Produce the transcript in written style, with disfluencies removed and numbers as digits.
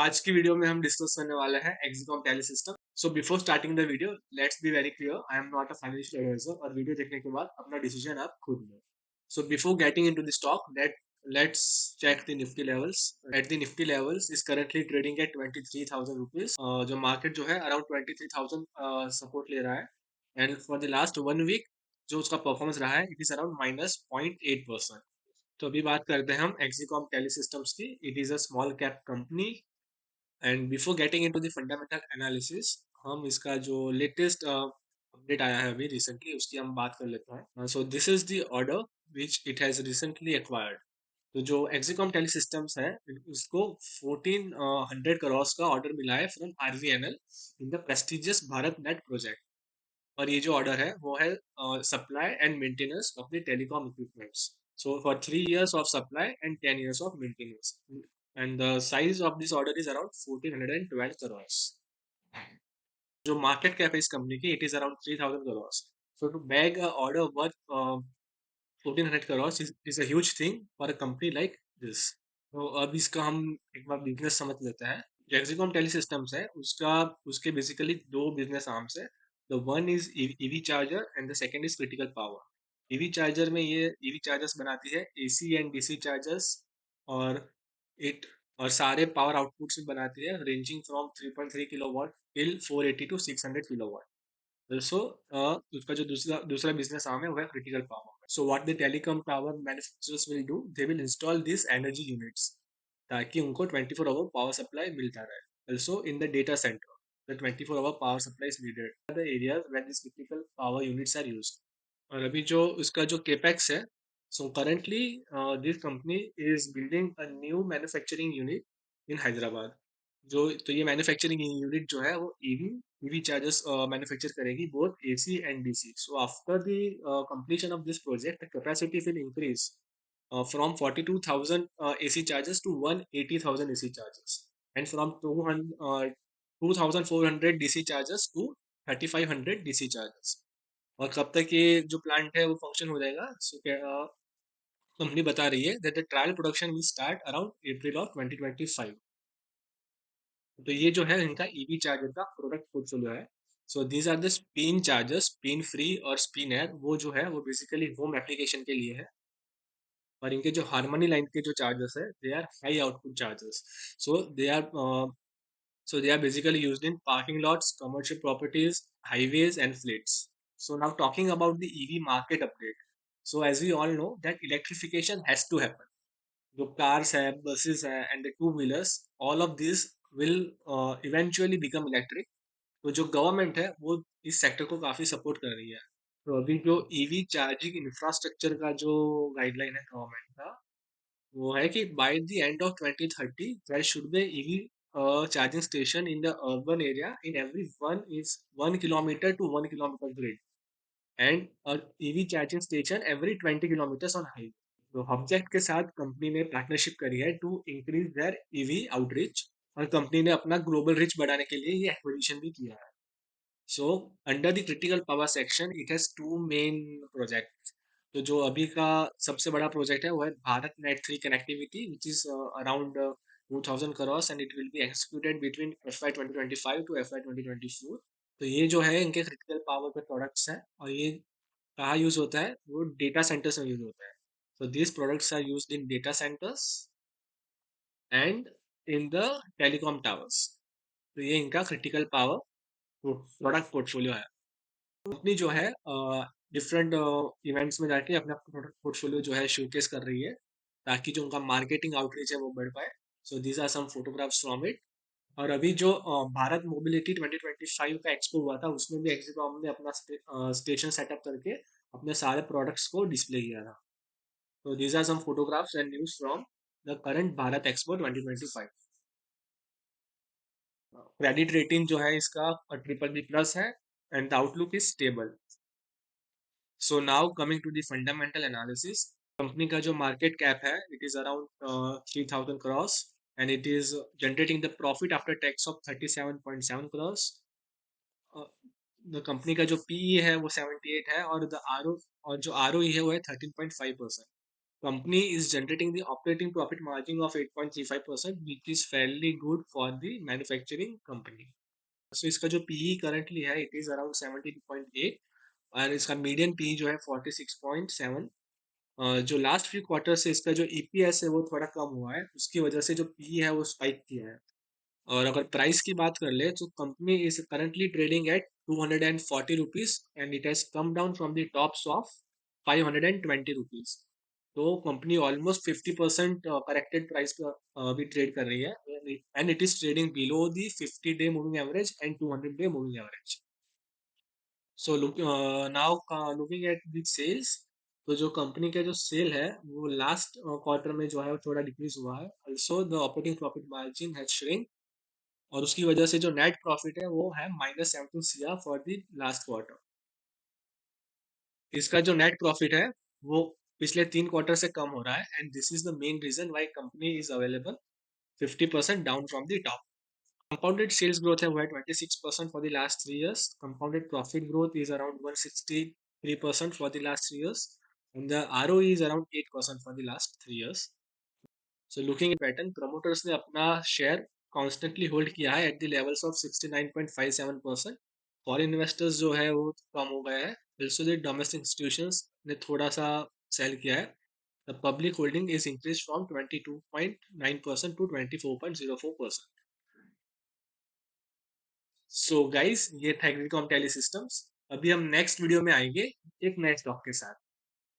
आज की वीडियो में हम डिस्कस करने वाले हैं Exicom tele system. So before starting the video let's be very clear, I am not a financial advisor और वीडियो देखने के बाद अपना डिसीजन आप खुद लो। So before getting into the stock let's check the nifty levels. At the nifty levels is currently trading at 23,000 rupees. जो market जो है अराउंड 23,000 सपोर्ट ले रहा है and for the last 1 week जो उसका परफॉर्मेंस रहा है इट इज अराउंड -0.8%। तो अभी बात करते हैं हम एक्सिकॉम टेली सिस्टम्स की। It is a small cap company and before getting into the fundamental analysis हम इसका जो लेटेस्ट अपडेट आया है अभी रिसेंटली उसकी हम बात कर लेते हैं। So this is the order which it has recently acquired. तो जो एक्सिकॉम टेली सिस्टम्स है उसको 1400 करोड़ का ऑर्डर मिला है from RVNL in the prestigious Bharat net project. और ये जो ऑर्डर है वो है supply and maintenance of the telecom equipments. So for 3 years of supply and 10 years of maintenance, and the size of this order is around 1412 crores. जो market cap है इस company की it is around 3000 crores. So to bag a order worth 1400 crores is a huge thing for a company like this. तो अब इसका हम एक बार business समझ लेते हैं। जो एक्सिकॉम टेली सिस्टम्स है उसका उसके बेसिकली दो बिजनेस आर्म्स है। The one is EV charger and the second is critical power. EV charger में ये ईवी चार्जर्स बनाती है एसी एंड डीसी चार्जर्स और इट और सारे पावर आउटपुट्स भी बनाती है ranging from 3.3 kilowatt till 480 to 600 kilowatt. So उसका जो दूसरा दूसरा बिजनेस आर्म है वो है critical power. So what the telecom tower manufacturers will do, they will install this energy units ताकि उनको 24 आवर पावर सप्लाई मिलता रहे। Also in the data center, the 24 hour power supply is needed. The areas where these critical power units are used. और अभी जो इसका जो capex है, so currently this company is building a new manufacturing unit in Hyderabad. जो तो ये manufacturing unit जो है वो ईवी चार्जर्स मैन्युफैक्चर करेगी both AC and DC. So after the completion of this project the capacity will increase from 42,000 AC chargers to 180,000 AC chargers, and from 2,400 DC chargers to 3,500 DC chargers. और कब तक ये जो plant है वो function हो जाएगा? सो कंपनी बता रही है that the trial production will start around April of 2025। तो ये जो है इनका ईवी चार्जर का प्रोडक्ट पोर्टफोलियो है। So these are the spin charger, spin free और स्पिन एयर। वो जो है वो बेसिकली होम एप्लीकेशन के लिए है। और इनके जो हार्मनी लाइन के जो चार्जर्स है they are high output chargers. So they are so they are basically used in parking lots, commercial properties, highways, and fleets. So now talking about the EV market update. So as we all know that electrification has to happen. जो cars है, buses है, and the two wheelers, all of these will eventually become electric. तो जो government है वो इस sector को काफी सपोर्ट कर रही है। तो अभी जो ईवी चार्जिंग इंफ्रास्ट्रक्चर का जो गाइडलाइन है गवर्नमेंट का वो है कि by the end of 2030 there should be EV charging station in the urban area in every 1 kilometer to 1 kilometer grid, and a EV charging station every 20 kilometers on highway. तो हबजेक्ट के साथ company ने partnership करी है to increase their EV outreach, और company ने अपना global reach बढ़ाने के लिए ये एक्विजिशन भी किया है। So under the critical power section it has two main project. तो जो अभी का सबसे बड़ा प्रोजेक्ट है वो है Bharat net 3 connectivity which is around 2000 crore and it will be executed between FY 2025 to FY 2024। तो ये जो है इनके क्रिटिकल पावर के प्रोडक्ट्स हैं और ये कहाँ यूज होता है, वो डेटा सेंटर्स में यूज होता है। So these products are used in data centers and in the telecom towers. तो ये इनका क्रिटिकल पावर प्रोडक्ट पोर्टफोलियो है। कंपनी जो है डिफरेंट इवेंट्स में जाके अपना प्रोडक्ट पोर्टफोलियो जो है शोकेस कर रही है ताकि जो उनका मार्केटिंग आउटरीच है वो बढ़ पाए। So these are some photographs from it. और अभी जो भारत मोबिलिटी 2025 का एक्सपो हुआ था उसमें भी एक्सिकॉम ने अपना स्टेशन सेटअप करके अपने सारे प्रोडक्ट्स को डिस्प्ले किया था। So these are some photographs and news from the current Bharat Expo 2025. Credit rating जो है इसका BBB+ है and the outlook is stable. So now coming to the fundamental analysis. Company का जो मार्केट कैप है it is around 3000 crores and it is generating the profit after tax of 37.7 crores। The company का जो PE है वो 78 है और the are और जो ROE है वो है 13.5%। company is generating the operating profit margin of 8.35%, which is fairly good for the manufacturing company. So इसका जो PE currently है it is around 17.8 और इसका मीडियन पी जो है 46.7। जो लास्ट फ्यू क्वार्टर से इसका जो ईपीएस है वो थोड़ा कम हुआ है, उसकी वजह से जो पी है वो स्पाइक किया है। और अगर प्राइस की बात कर ले तो company is currently trading at 240 rupees and it has come down from the tops of 520 rupees. तो कंपनी ऑलमोस्ट 50% करेक्टेड प्राइस पर भी ट्रेड कर रही है and it is trading below the 50-day moving average and 200-day moving average. So now looking at the sales, तो जो company का जो सेल है वो लास्ट क्वार्टर में जो है वो थोड़ा डिक्रीज हुआ है। Also the operating profit margin has shrink और उसकी वजह से जो नेट प्रॉफिट है वो है -17 CR for the last quarter. इसका जो नेट प्रॉफिट है वो पिछले 3 क्वार्टर से कम हो रहा है and this is the main reason why company is available 50% down from the top. Compounded sales growth है वो है 26% for the last 3 years। Compounded profit growth is around 163% for the last 3 years and the ROE is around 8% for the last 3 years। So looking at pattern, promoters ने अपना share constantly hold किया है at the levels of 69.57%। Foreign investors जो है वो कम हो गए हैं। ऑल्सो द डोमेस्टिक इंस्टीट्यूशंस ने थोड़ा सा सेल किया है। The public holding is increase from 22.9% to 24.04%। So guys ये था एग्रीकॉम टेली सिस्टम्स। अभी हम नेक्स्ट वीडियो में आएंगे एक नए स्टॉक के साथ।